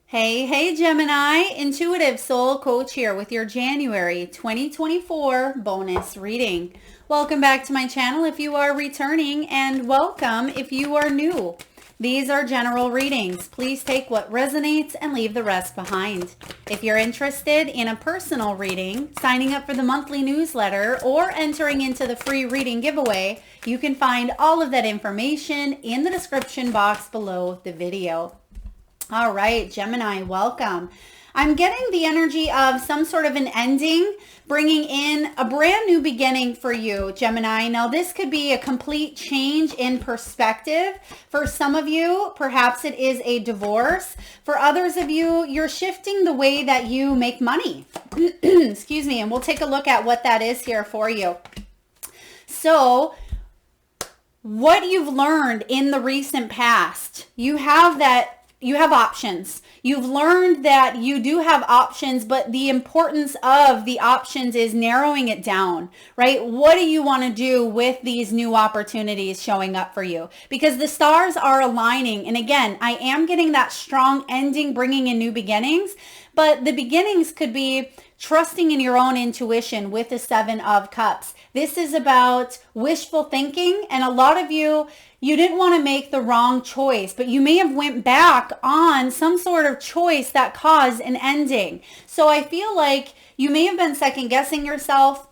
Hey, Gemini, Intuitive Soul Coach here with your January 2024 bonus reading. Welcome back to my channel if you are returning, and welcome if you are new. These are general readings. Please take what resonates and leave the rest behind. If you're interested in a personal reading, signing up for the monthly newsletter, or entering into the free reading giveaway, you can find all of that information in the description box below the video. All right, Gemini, welcome. I'm getting the energy of some sort of an ending, bringing in a brand new beginning for you, Gemini. Now, this could be a complete change in perspective. For some of you, perhaps it is a divorce. For others of you, you're shifting the way that you make money. Excuse me, and we'll take a look at what that is here for you. So, what you've learned in the recent past, you have options. You've learned that you do have options, but the importance of the options is narrowing it down, right? What do you want to do with these new opportunities showing up for you? Because the stars are aligning. And again, I am getting that strong ending, bringing in new beginnings, but the beginnings could be trusting in your own intuition with the Seven of Cups. This is about wishful thinking, and a lot of you didn't want to make the wrong choice, but you may have went back on some sort of choice that caused an ending. So I feel like you may have been second guessing yourself.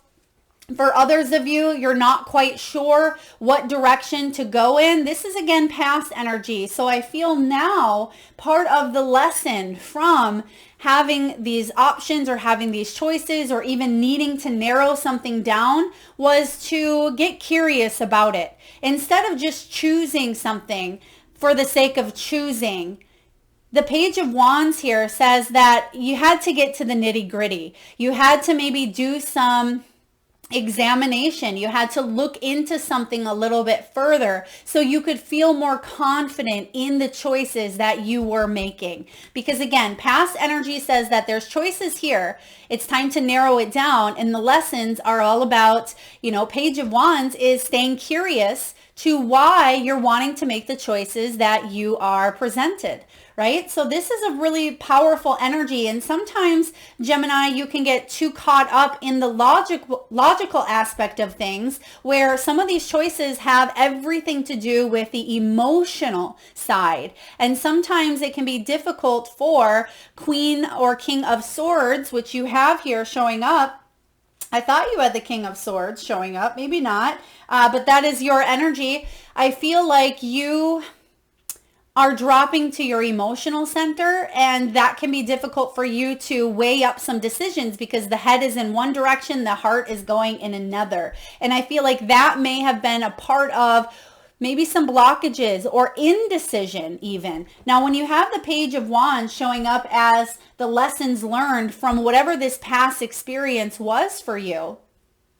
For others of you, you're not quite sure what direction to go in. This is again past energy. So I feel now part of the lesson from having these options or having these choices or even needing to narrow something down was to get curious about it. Instead of just choosing something for the sake of choosing, the Page of Wands here says that you had to get to the nitty gritty. You had to maybe do some examination. You had to look into something a little bit further so you could feel more confident in the choices that you were making. Because again, past energy says that there's choices here. It's time to narrow it down. And the lessons are all about, Page of Wands is staying curious to why you're wanting to make the choices that you are presented, right? So this is a really powerful energy. And sometimes, Gemini, you can get too caught up in the logical aspect of things, where some of these choices have everything to do with the emotional side. And sometimes it can be difficult for Queen or King of Swords, which you have here showing up. I thought you had the King of Swords showing up, maybe not, but that is your energy. I feel like you are dropping to your emotional center, and that can be difficult for you to weigh up some decisions because the head is in one direction, the heart is going in another. And I feel like that may have been a part of maybe some blockages or indecision even. Now, when you have the Page of Wands showing up as the lessons learned from whatever this past experience was for you,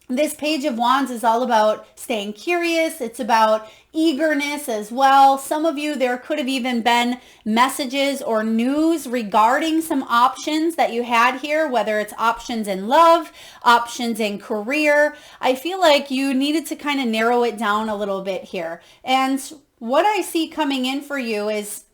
this Page of Wands is all about staying curious. It's about eagerness as well. Some of you, there could have even been messages or news regarding some options that you had here, whether it's options in love, options in career. I feel like you needed to kind of narrow it down a little bit here. And what I see coming in for you is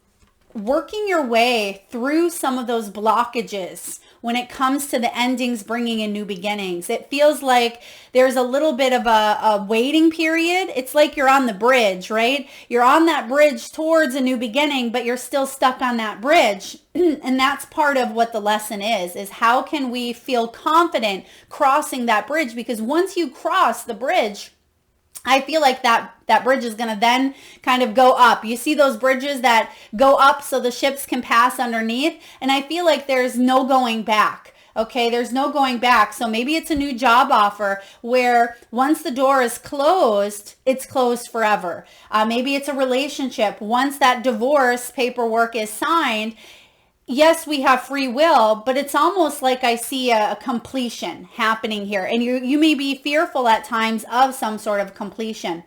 working your way through some of those blockages when it comes to the endings, bringing in new beginnings. It feels like there's a little bit of a waiting period. It's like you're on the bridge, right? You're on that bridge towards a new beginning, but you're still stuck on that bridge. And that's part of what the lesson is how can we feel confident crossing that bridge? Because once you cross the bridge, I feel like that bridge is going to then kind of go up. You see those bridges that go up so the ships can pass underneath? And I feel like there's no going back. Okay, there's no going back. So maybe it's a new job offer where once the door is closed, it's closed forever. Maybe it's a relationship. Once that divorce paperwork is signed, yes, we have free will, but it's almost like I see a completion happening here. And you may be fearful at times of some sort of completion.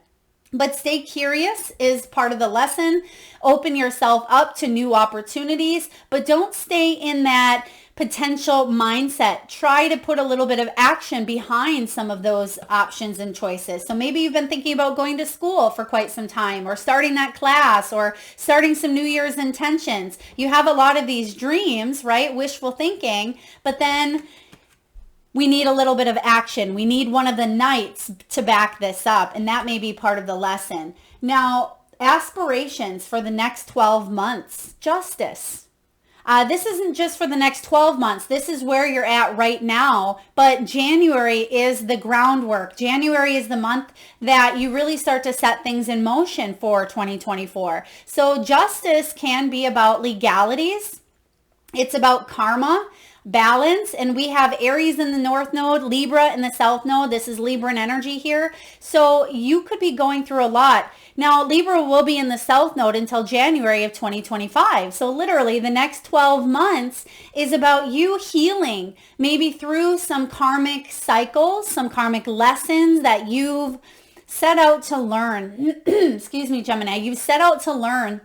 But stay curious is part of the lesson. Open yourself up to new opportunities, but don't stay in that potential mindset. Try to put a little bit of action behind some of those options and choices. So maybe you've been thinking about going to school for quite some time, or starting that class, or starting some New Year's intentions. You have a lot of these dreams, right? Wishful thinking, but then we need a little bit of action. We need one of the knights to back this up, and that may be part of the lesson. Now, aspirations for the next 12 months. Justice. This isn't just for the next 12 months. This is where you're at right now. But January is the groundwork. January is the month that you really start to set things in motion for 2024. So justice can be about legalities. It's about karma, balance, and we have Aries in the North Node, Libra in the South Node. This is Libran energy here. So you could be going through a lot. Now, Libra will be in the South Node until January of 2025. So literally the next 12 months is about you healing, maybe through some karmic cycles, some karmic lessons that you've set out to learn. Excuse me, Gemini. You've set out to learn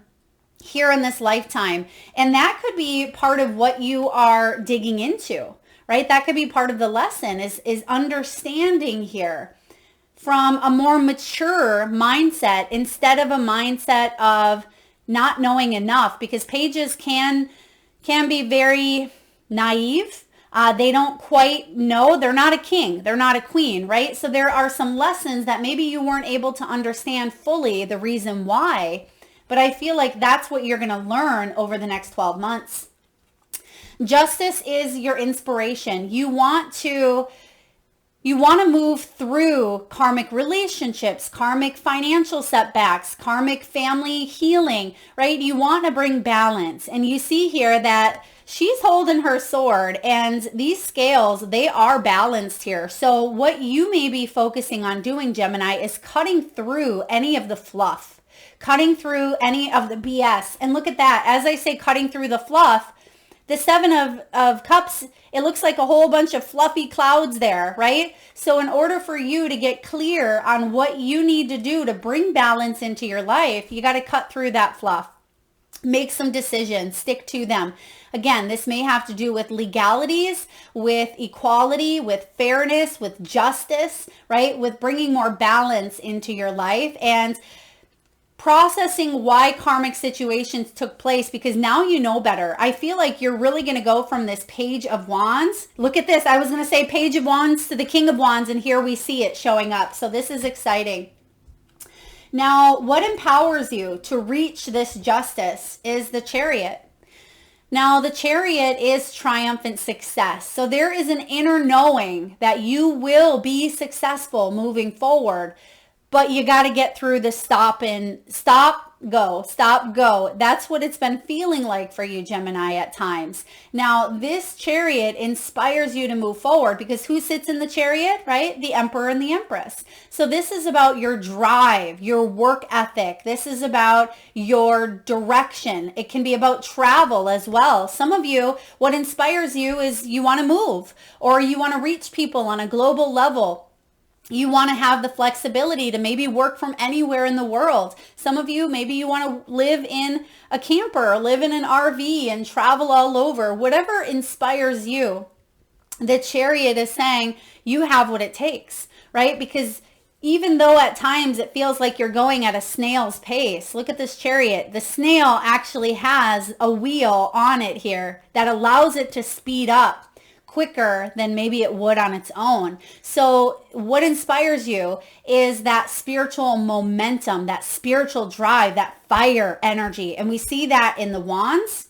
here in this lifetime. And that could be part of what you are digging into, right? That could be part of the lesson is understanding here from a more mature mindset instead of a mindset of not knowing enough, because pages can be very naive. They don't quite know. They're not a king. They're not a queen, right? So there are some lessons that maybe you weren't able to understand fully the reason why, but I feel like that's what you're going to learn over the next 12 months. Justice is your inspiration. You want to move through karmic relationships, karmic financial setbacks, karmic family healing, right? You want to bring balance. And you see here that she's holding her sword, and these scales, they are balanced here. So what you may be focusing on doing, Gemini, is cutting through any of the fluff, cutting through any of the BS. And look at that. As I say, cutting through the fluff, the Seven of Cups, it looks like a whole bunch of fluffy clouds there, right? So in order for you to get clear on what you need to do to bring balance into your life, you got to cut through that fluff. Make some decisions, stick to them. Again, this may have to do with legalities, with equality, with fairness, with justice, right? With bringing more balance into your life and processing why karmic situations took place, because now you know better. I feel like you're really going to go from this Page of Wands. Look at this. I was going to say Page of Wands to the King of Wands, and here we see it showing up. So this is exciting. Now, what empowers you to reach this justice is the Chariot. Now, the Chariot is triumphant success. So there is an inner knowing that you will be successful moving forward. But you got to get through the stop, go. That's what it's been feeling like for you, Gemini, at times. Now, this Chariot inspires you to move forward, because who sits in the Chariot, right? The Emperor and the Empress. So this is about your drive, your work ethic. This is about your direction. It can be about travel as well. Some of you, what inspires you is you want to move, or you want to reach people on a global level. You want to have the flexibility to maybe work from anywhere in the world. Some of you, maybe you want to live in a camper or live in an RV and travel all over. Whatever inspires you, the Chariot is saying you have what it takes, right? Because even though at times it feels like you're going at a snail's pace, look at this Chariot. The snail actually has a wheel on it here that allows it to speed up quicker than maybe it would on its own. So what inspires you is that spiritual momentum, that spiritual drive, that fire energy. And we see that in the Wands,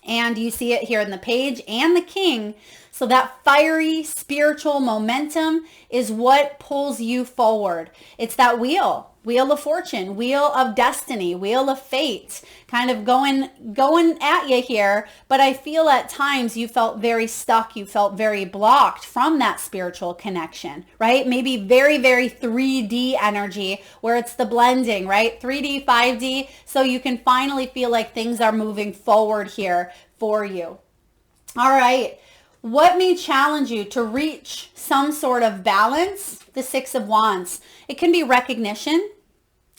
and you see it here in the Page and the King. So that fiery spiritual momentum is what pulls you forward. It's that wheel of fortune, wheel of destiny, wheel of fate, kind of going at you here. But I feel at times you felt very stuck. You felt very blocked from that spiritual connection, right? Maybe very, very 3D energy where it's the blending, right? 3D, 5D. So you can finally feel like things are moving forward here for you. All right. What may challenge you to reach some sort of balance? The Six of Wands. It can be recognition.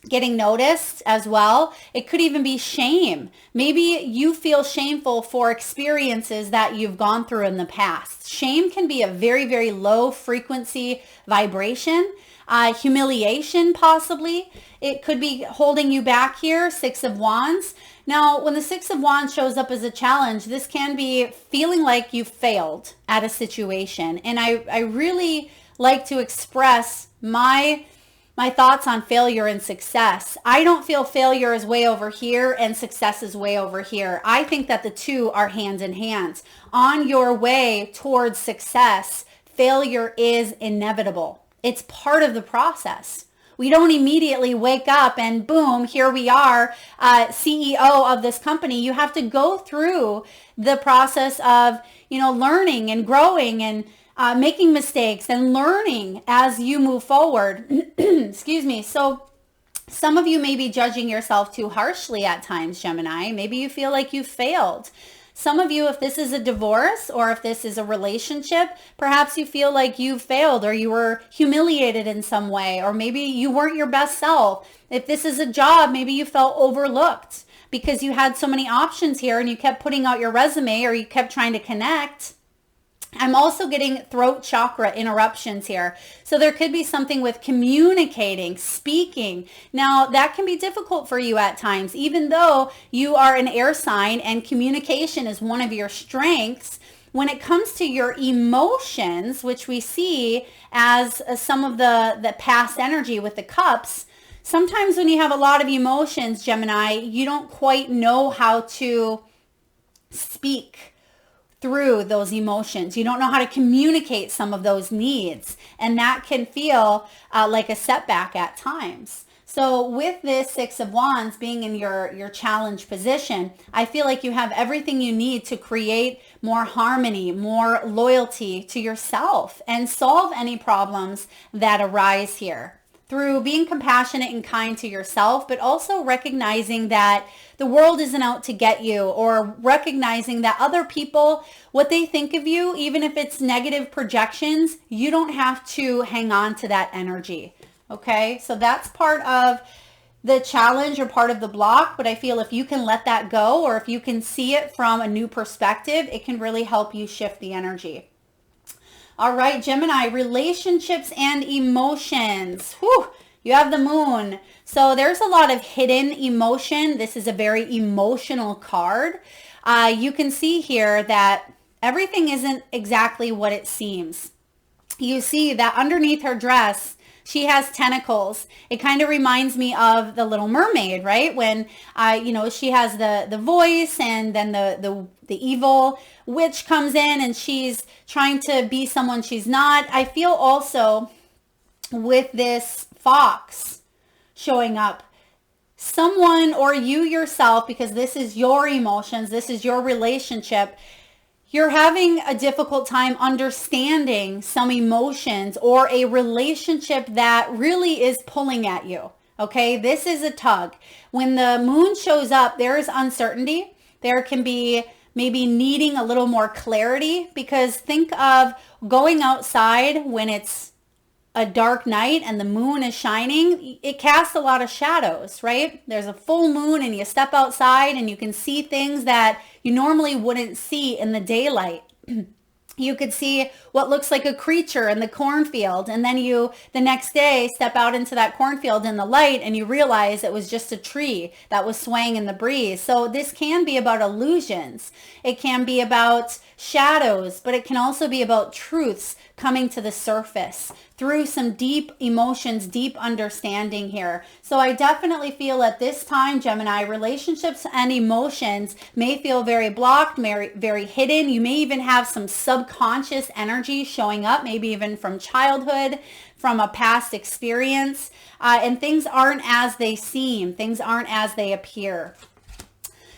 getting noticed as well. It could even be shame. Maybe you feel shameful for experiences that you've gone through in the past. Shame can be a very, very low frequency vibration. Humiliation, possibly. It could be holding you back here, Six of Wands. Now, when the Six of Wands shows up as a challenge, this can be feeling like you failed at a situation. And I really like to express my thoughts on failure and success. I don't feel failure is way over here and success is way over here. I think that the two are hand in hand. On your way towards success, failure is inevitable. It's part of the process. We don't immediately wake up and boom, here we are, CEO of this company. You have to go through the process of, learning and growing and making mistakes and learning as you move forward. Excuse me. So some of you may be judging yourself too harshly at times, Gemini. Maybe you feel like you failed. Some of you, if this is a divorce or if this is a relationship, perhaps you feel like you failed or you were humiliated in some way, or maybe you weren't your best self. If this is a job, maybe you felt overlooked because you had so many options here and you kept putting out your resume or you kept trying to connect. I'm also getting throat chakra interruptions here. So there could be something with communicating, speaking. Now that can be difficult for you at times, even though you are an air sign and communication is one of your strengths. When it comes to your emotions, which we see as some of the past energy with the cups, sometimes when you have a lot of emotions, Gemini, you don't quite know how to speak through those emotions. You don't know how to communicate some of those needs, and that can feel like a setback at times. So with this Six of Wands being in your challenge position, I feel like you have everything you need to create more harmony, more loyalty to yourself, and solve any problems that arise here through being compassionate and kind to yourself, but also recognizing that the world isn't out to get you, or recognizing that other people, what they think of you, even if it's negative projections, you don't have to hang on to that energy. Okay, so that's part of the challenge or part of the block, but I feel if you can let that go, or if you can see it from a new perspective, it can really help you shift the energy. All right, Gemini, relationships and emotions. Whew, you have the moon. So there's a lot of hidden emotion. This is a very emotional card. You can see here that everything isn't exactly what it seems. You see that underneath her dress, she has tentacles. It kind of reminds me of the Little Mermaid, right? When, she has the voice, and then the evil witch comes in and she's trying to be someone she's not. I feel also with this fox showing up, someone or you yourself, because this is your emotions, this is your relationship, you're having a difficult time understanding some emotions or a relationship that really is pulling at you. Okay, this is a tug. When the moon shows up, there is uncertainty. There can be maybe needing a little more clarity, because think of going outside when it's a dark night and the moon is shining. It casts a lot of shadows, right? There's a full moon and you step outside and you can see things that you normally wouldn't see in the daylight. You could see what looks like a creature in the cornfield, and then you, the next day, step out into that cornfield in the light and you realize it was just a tree that was swaying in the breeze. So this can be about illusions. It can be about shadows, but it can also be about truths coming to the surface through some deep emotions, deep understanding here. So I definitely feel at this time, Gemini, relationships and emotions may feel very blocked, very hidden. You may even have some subconscious energy showing up, maybe even from childhood, from a past experience, and things aren't as they seem. Things aren't as they appear.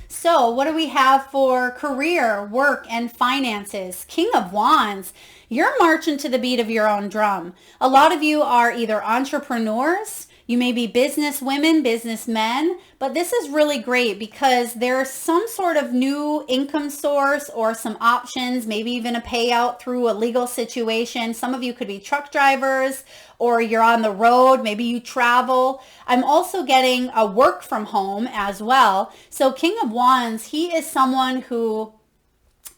So what do we have for career, work, and finances? King of Wands. You're marching to the beat of your own drum. A lot of you are either entrepreneurs, You may be business women, businessmen, but this is really great because there's some sort of new income source or some options, maybe even a payout through a legal situation. Some of you could be truck drivers, or you're on the road, maybe you travel. I'm also getting a work from home as well. So King of Wands, he is someone who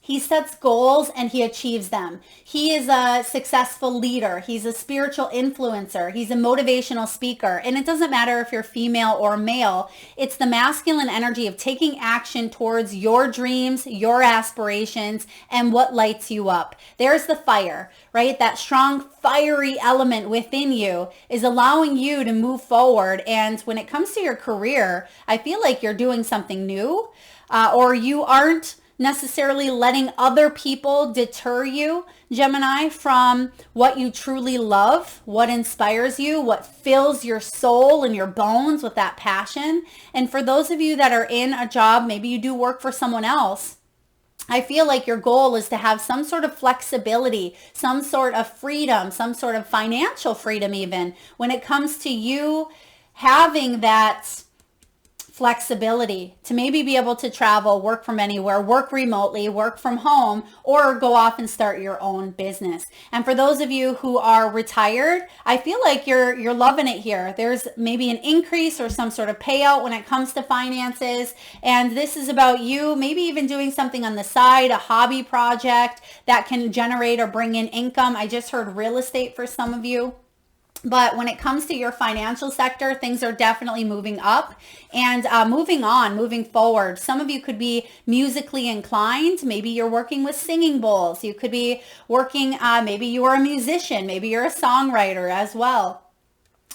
he sets goals and he achieves them. He is a successful leader. He's a spiritual influencer. He's a motivational speaker. And it doesn't matter if you're female or male. It's the masculine energy of taking action towards your dreams, your aspirations, and what lights you up. There's the fire, right? That strong fiery element within you is allowing you to move forward. And when it comes to your career, I feel like you're doing something new, or you aren't necessarily letting other people deter you, Gemini, from what you truly love, what inspires you, what fills your soul and your bones with that passion. And for those of you that are in a job, maybe you do work for someone else, I feel like your goal is to have some sort of flexibility, some sort of freedom, some sort of financial freedom even, when it comes to you having that flexibility to maybe be able to travel, work from anywhere, work remotely, work from home, or go off and start your own business. And for those of you who are retired, I feel like you're loving it here. There's maybe an increase or some sort of payout when it comes to finances. And this is about you maybe even doing something on the side, a hobby project that can generate or bring in income. I just heard real estate for some of you. But when it comes to your financial sector, things are definitely moving up and moving on, moving forward. Some of you could be musically inclined. Maybe you're working with singing bowls. You could be working, maybe you're a musician. Maybe you're a songwriter as well.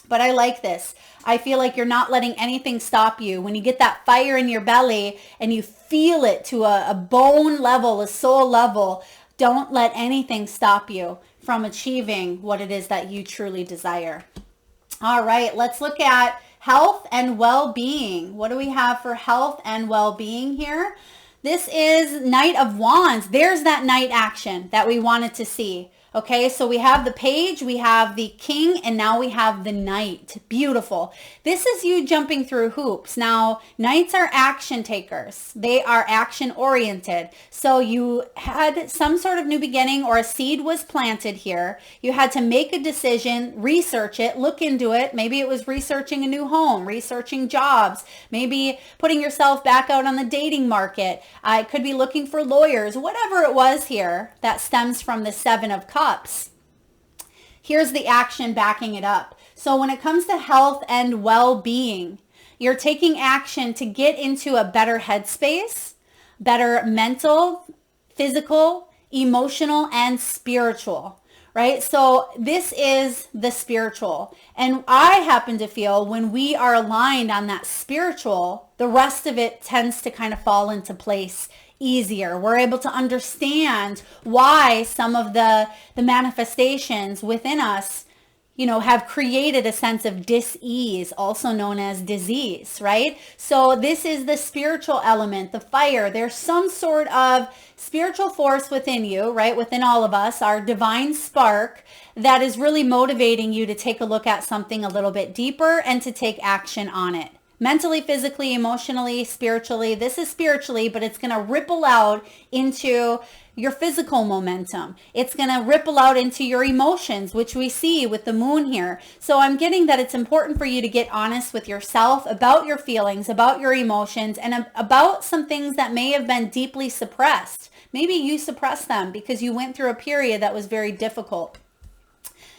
But I like this. I feel like you're not letting anything stop you. When you get that fire in your belly and you feel it to a bone level, a soul level, don't let anything stop you from achieving what it is that you truly desire. All right, let's look at health and well-being. What do we have for health and well-being here? This is Knight of Wands. There's that knight action that we wanted to see. Okay, so we have the page, we have the king, and now we have the knight. Beautiful. This is you jumping through hoops. Now, knights are action takers. They are action oriented. So you had some sort of new beginning, or a seed was planted here. You had to make a decision, research it, look into it. Maybe it was researching a new home, researching jobs, maybe putting yourself back out on the dating market. It could be looking for lawyers, whatever it was here that stems from the Seven of Cups. Here's the action backing it up. So when it comes to health and well-being, you're taking action to get into a better headspace, better mental, physical, emotional, and spiritual, right? So this is the spiritual. And I happen to feel when we are aligned on that spiritual, the rest of it tends to kind of fall into place easier. We're able to understand why some of the manifestations within us, have created a sense of dis-ease, also known as disease, right? So this is the spiritual element, the fire. There's some sort of spiritual force within you, right? Within all of us, our divine spark that is really motivating you to take a look at something a little bit deeper and to take action on it. Mentally, physically, emotionally, spiritually. This is spiritually, but it's going to ripple out into your physical momentum. It's going to ripple out into your emotions, which we see with the moon here. So I'm getting that it's important for you to get honest with yourself about your feelings, about your emotions, and about some things that may have been deeply suppressed. Maybe you suppressed them because you went through a period that was very difficult.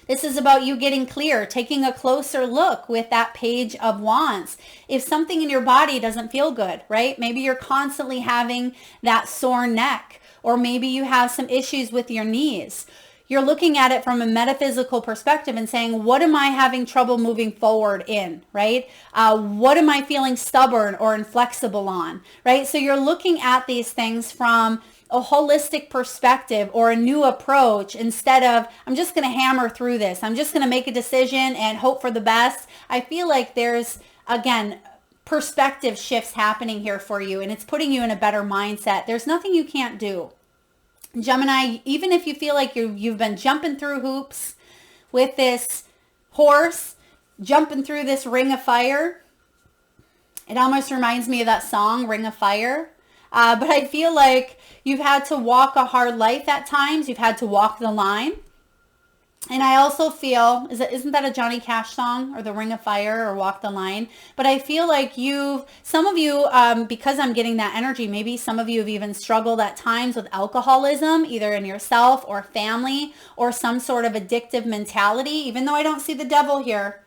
This is about you getting clear, taking a closer look with that Page of Wands. If something in your body doesn't feel good, right? Maybe you're constantly having that sore neck, or maybe you have some issues with your knees. You're looking at it from a metaphysical perspective and saying, what am I having trouble moving forward in, right? What am I feeling stubborn or inflexible on, right? So you're looking at these things from a holistic perspective or a new approach instead of, I'm just going to hammer through this. I'm just going to make a decision and hope for the best. I feel like there's, again, perspective shifts happening here for you, and it's putting you in a better mindset. There's nothing you can't do. Gemini, even if you feel like you've been jumping through hoops with this horse, jumping through this ring of fire. It almost reminds me of that song, Ring of Fire. But I feel like you've had to walk a hard life at times. You've had to walk the line. And I also feel, isn't that a Johnny Cash song, or the Ring of Fire, or Walk the Line? But I feel like some of you, because I'm getting that energy, maybe some of you have even struggled at times with alcoholism, either in yourself or family, or some sort of addictive mentality, even though I don't see the devil here.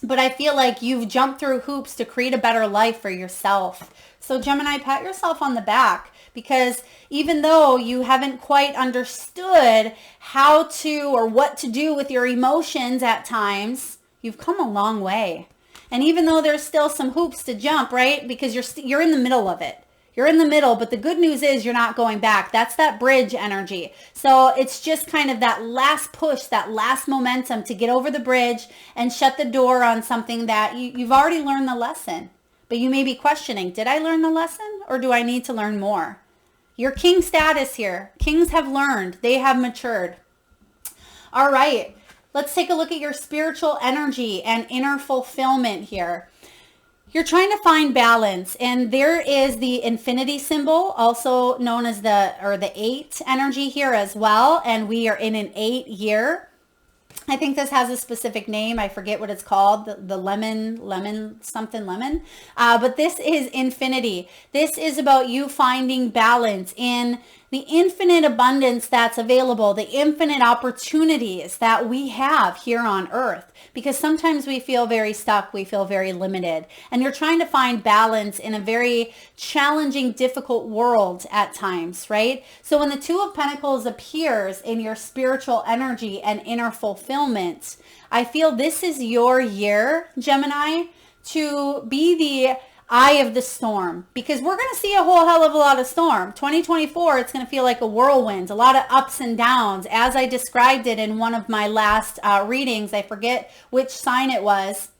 But I feel like you've jumped through hoops to create a better life for yourself. So Gemini, pat yourself on the back, because even though you haven't quite understood how to or what to do with your emotions at times, you've come a long way. And even though there's still some hoops to jump, right? Because you're in the middle of it. You're in the middle, but the good news is you're not going back. That's that bridge energy. So it's just kind of that last push, that last momentum to get over the bridge and shut the door on something that you've already learned the lesson. But you may be questioning, did I learn the lesson, or do I need to learn more? Your king status here. Kings have learned. They have matured. All right. Let's take a look at your spiritual energy and inner fulfillment here. You're trying to find balance, and there is the infinity symbol, also known as the 8 energy here as well. And we are in an 8 year. I think this has a specific name. I forget what it's called. The lemon. But this is infinity. This is about you finding balance in the infinite abundance that's available, the infinite opportunities that we have here on earth. Because sometimes we feel very stuck, we feel very limited. And you're trying to find balance in a very challenging, difficult world at times, right? So when the 2 of Pentacles appears in your spiritual energy and inner fulfillment, I feel this is your year, Gemini, to be the eye of the storm, because we're going to see a whole hell of a lot of storm. 2024, it's going to feel like a whirlwind, a lot of ups and downs, as I described it in one of my last readings. I forget which sign it was,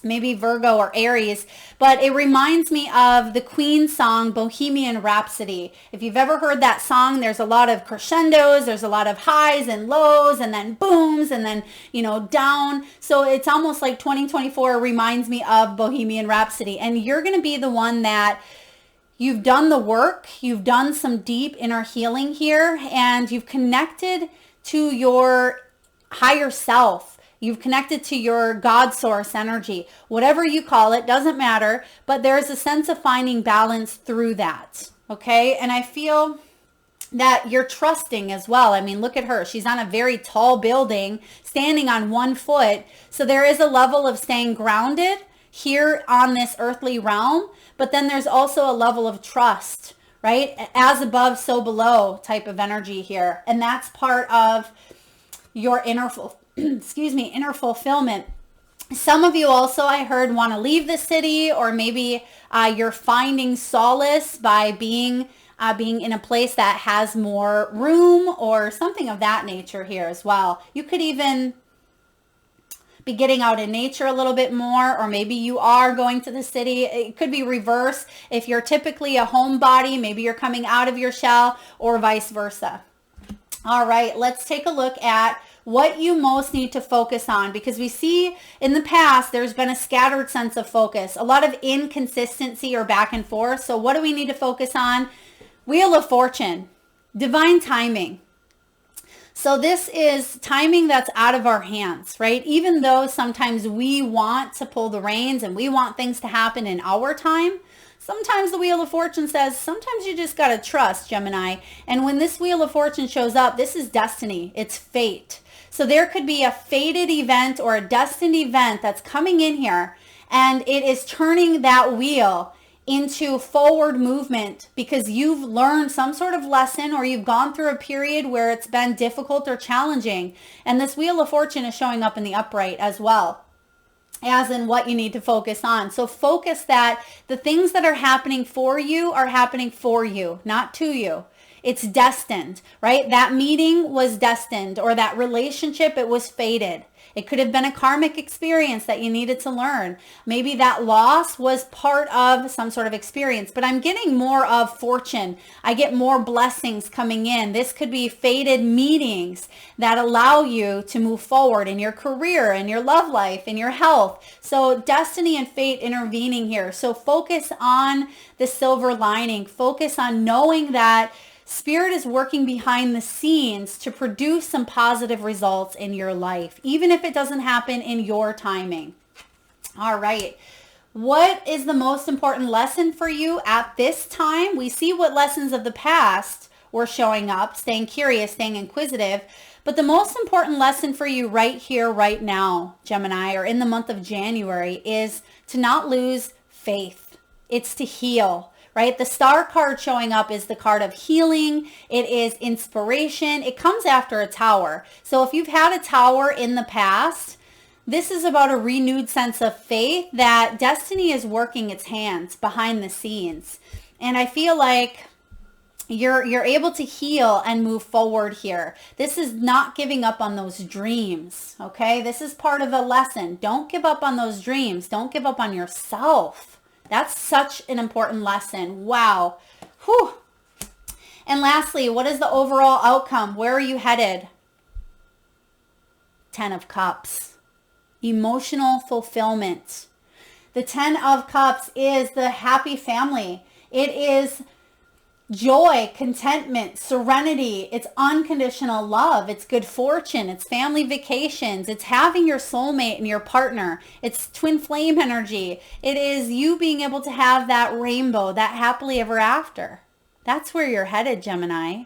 maybe Virgo or Aries, but it reminds me of the Queen song, Bohemian Rhapsody. If you've ever heard that song, there's a lot of crescendos, there's a lot of highs and lows, and then booms, and then, down. So it's almost like 2024 reminds me of Bohemian Rhapsody. And you're going to be the one that you've done the work, you've done some deep inner healing here, and you've connected to your higher self. You've connected to your God source energy, whatever you call it, doesn't matter, but there's a sense of finding balance through that, okay? And I feel that you're trusting as well. I mean, look at her. She's on a very tall building, standing on 1 foot. So there is a level of staying grounded here on this earthly realm, but then there's also a level of trust, right? As above, so below type of energy here. And that's part of your inner fulfillment. Some of you also, I heard, want to leave the city, or maybe you're finding solace by being in a place that has more room, or something of that nature here as well. You could even be getting out in nature a little bit more, or maybe you are going to the city. It could be reverse. If you're typically a homebody, maybe you're coming out of your shell, or vice versa. All right, let's take a look at what you most need to focus on, because we see in the past there's been a scattered sense of focus, a lot of inconsistency or back and forth. So what do we need to focus on? Wheel of Fortune, divine timing. So this is timing that's out of our hands, right? Even though sometimes we want to pull the reins and we want things to happen in our time, sometimes the Wheel of Fortune says, sometimes you just got to trust, Gemini. And when this Wheel of Fortune shows up, this is destiny. It's fate. So there could be a fated event or a destined event that's coming in here, and it is turning that wheel into forward movement because you've learned some sort of lesson, or you've gone through a period where it's been difficult or challenging. And this Wheel of Fortune is showing up in the upright as well, as in what you need to focus on. So focus that the things that are happening for you, not to you. It's destined, right? That meeting was destined, or that relationship, it was fated. It could have been a karmic experience that you needed to learn. Maybe that loss was part of some sort of experience, but I'm getting more of fortune. I get more blessings coming in. This could be fated meetings that allow you to move forward in your career, in your love life, in your health. So destiny and fate intervening here. So focus on the silver lining. Focus on knowing that Spirit is working behind the scenes to produce some positive results in your life, even if it doesn't happen in your timing. All right. What is the most important lesson for you at this time? We see what lessons of the past were showing up, staying curious, staying inquisitive. But the most important lesson for you right here, right now, Gemini, or in the month of January, is to not lose faith. It's to heal. Right? The star card showing up is the card of healing. It is inspiration. It comes after a tower. So if you've had a tower in the past, this is about a renewed sense of faith that destiny is working its hands behind the scenes. And I feel like you're able to heal and move forward here. This is not giving up on those dreams, okay? This is part of the lesson. Don't give up on those dreams. Don't give up on yourself. That's such an important lesson. Wow. Whew. And lastly, what is the overall outcome? Where are you headed? 10 of Cups. Emotional fulfillment. The 10 of Cups is the happy family. It is joy, contentment, serenity. It's unconditional love. It's good fortune. It's family vacations. It's having your soulmate and your partner. It's twin flame energy. It is you being able to have that rainbow, that happily ever after. That's where you're headed, Gemini.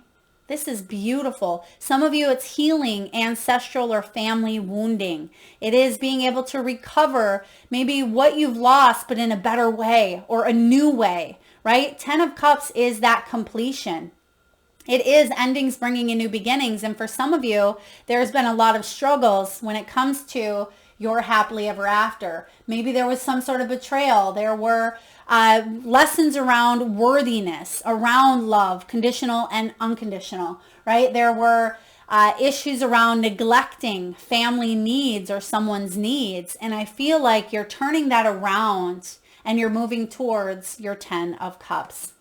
This is beautiful. Some of you, it's healing ancestral or family wounding. It is being able to recover maybe what you've lost, but in a better way or a new way. Right? 10 of Cups is that completion. It is endings bringing in new beginnings. And for some of you, there's been a lot of struggles when it comes to your happily ever after. Maybe there was some sort of betrayal. There were lessons around worthiness, around love, conditional and unconditional, right? There were issues around neglecting family needs or someone's needs. And I feel like you're turning that around and you're moving towards your 10 of Cups.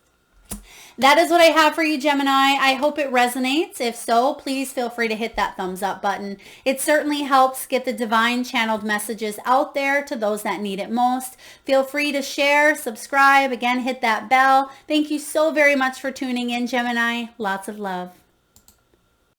That is what I have for you, Gemini. I hope it resonates. If so, please feel free to hit that thumbs up button. It certainly helps get the divine channeled messages out there to those that need it most. Feel free to share, subscribe, again, hit that bell. Thank you so very much for tuning in, Gemini. Lots of love.